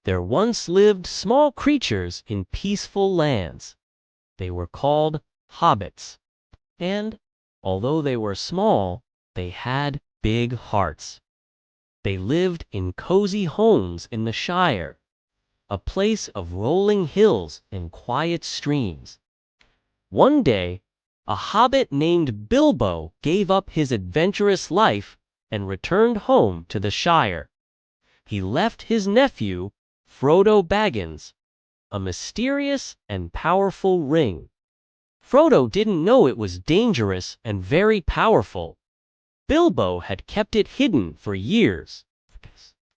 There once lived small creatures in peaceful lands. They were called hobbits. And, although they were small, they had big hearts. They lived in cozy homes in the Shire, a place of rolling hills and quiet streams. One day, a hobbit named Bilbo gave up his adventurous life and returned home to the Shire. He left his nephew, Frodo Baggins, a mysterious and powerful ring. Frodo didn't know it was dangerous and very powerful. Bilbo had kept it hidden for years.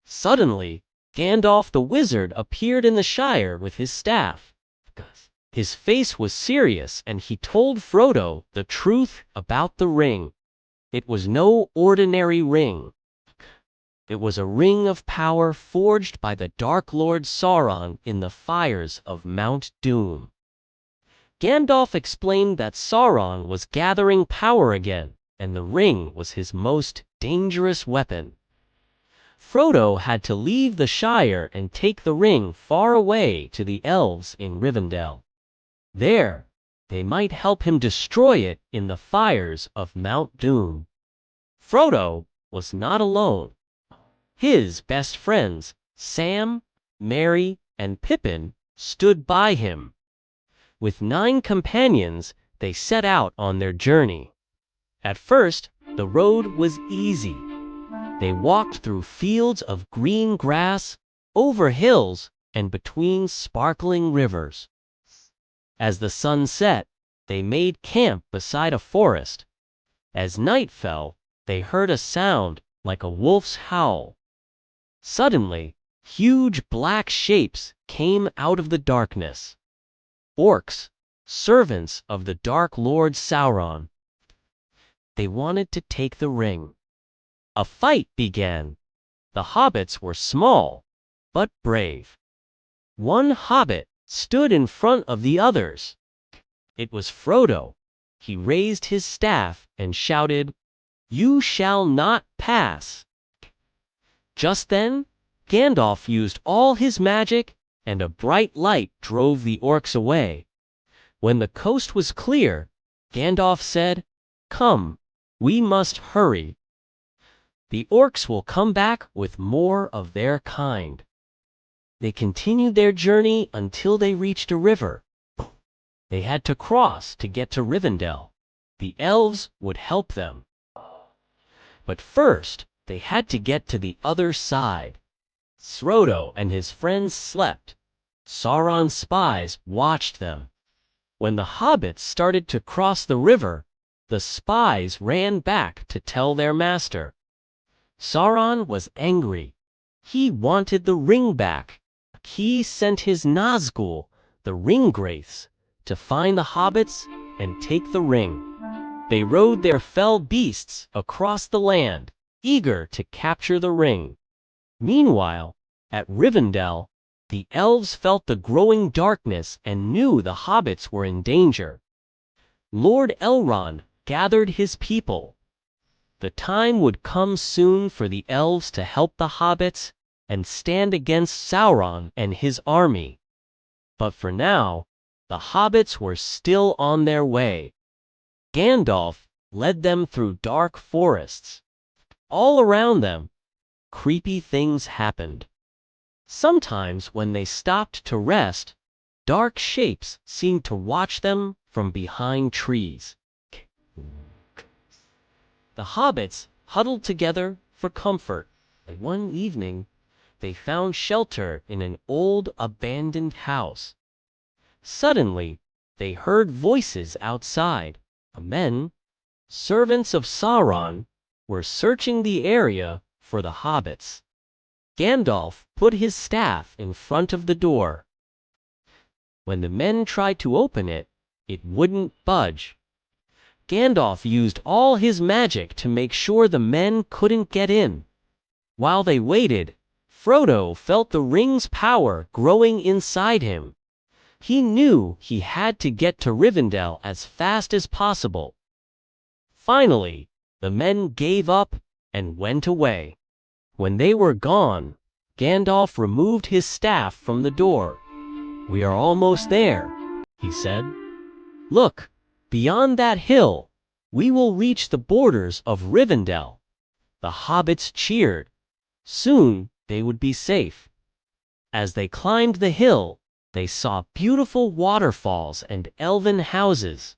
Suddenly, Gandalf the wizard appeared in the Shire with his staff. His face was serious and he told Frodo the truth about the ring. It was no ordinary ring. It was a ring of power forged by the Dark Lord Sauron in the fires of Mount Doom. Gandalf explained that Sauron was gathering power again, and the ring was his most dangerous weapon. Frodo had to leave the Shire and take the ring far away to the elves in Rivendell. There, they might help him destroy it in the fires of Mount Doom. Frodo was not alone. His best friends, Sam, Merry, and Pippin, stood by him. With 9 companions, they set out on their journey. At first, the road was easy. They walked through fields of green grass, over hills, and between sparkling rivers. As the sun set, they made camp beside a forest. As night fell, they heard a sound like a wolf's howl. Suddenly, huge black shapes came out of the darkness. Orcs, servants of the Dark Lord Sauron. They wanted to take the ring. A fight began. The hobbits were small, but brave. One hobbit stood in front of the others. It was Frodo. He raised his staff and shouted, "You shall not pass!" Just then, Gandalf used all his magic, and a bright light drove the orcs away. When the coast was clear, Gandalf said, "Come, we must hurry. The orcs will come back with more of their kind." They continued their journey until they reached a river. They had to cross to get to Rivendell. The elves would help them. But first, they had to get to the other side. Frodo and his friends slept. Sauron's spies watched them. When the hobbits started to cross the river, the spies ran back to tell their master. Sauron was angry. He wanted the ring back. He sent his Nazgul, the Ringwraiths, to find the hobbits and take the ring. They rode their fell beasts across the land, eager to capture the ring. Meanwhile, at Rivendell, the elves felt the growing darkness and knew the hobbits were in danger. Lord Elrond gathered his people. The time would come soon for the elves to help the hobbits and stand against Sauron and his army. But for now, the hobbits were still on their way. Gandalf led them through dark forests. All around them, creepy things happened. Sometimes when they stopped to rest, dark shapes seemed to watch them from behind trees. The hobbits huddled together for comfort, and one evening, they found shelter in an old abandoned house. Suddenly, they heard voices outside. Men, servants of Sauron, were searching the area for the hobbits. Gandalf put his staff in front of the door. When the men tried to open it, it wouldn't budge. Gandalf used all his magic to make sure the men couldn't get in. While they waited, Frodo felt the ring's power growing inside him. He knew he had to get to Rivendell as fast as possible. Finally, the men gave up and went away. When they were gone, Gandalf removed his staff from the door. "We are almost there," he said. "Look, beyond that hill, we will reach the borders of Rivendell." The hobbits cheered. Soon they would be safe. As they climbed the hill, they saw beautiful waterfalls and elven houses.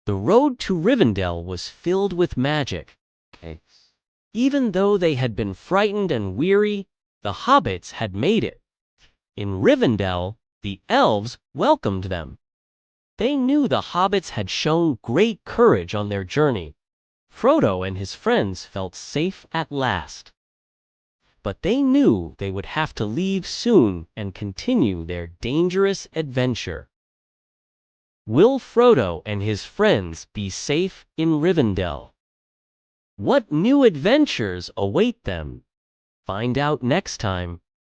The road to Rivendell was filled with magic. Even though they had been frightened and weary, the hobbits had made it. In Rivendell, the elves welcomed them. They knew the hobbits had shown great courage on their journey. Frodo and his friends felt safe at last. But they knew they would have to leave soon and continue their dangerous adventure. Will Frodo and his friends be safe in Rivendell? What new adventures await them? Find out next time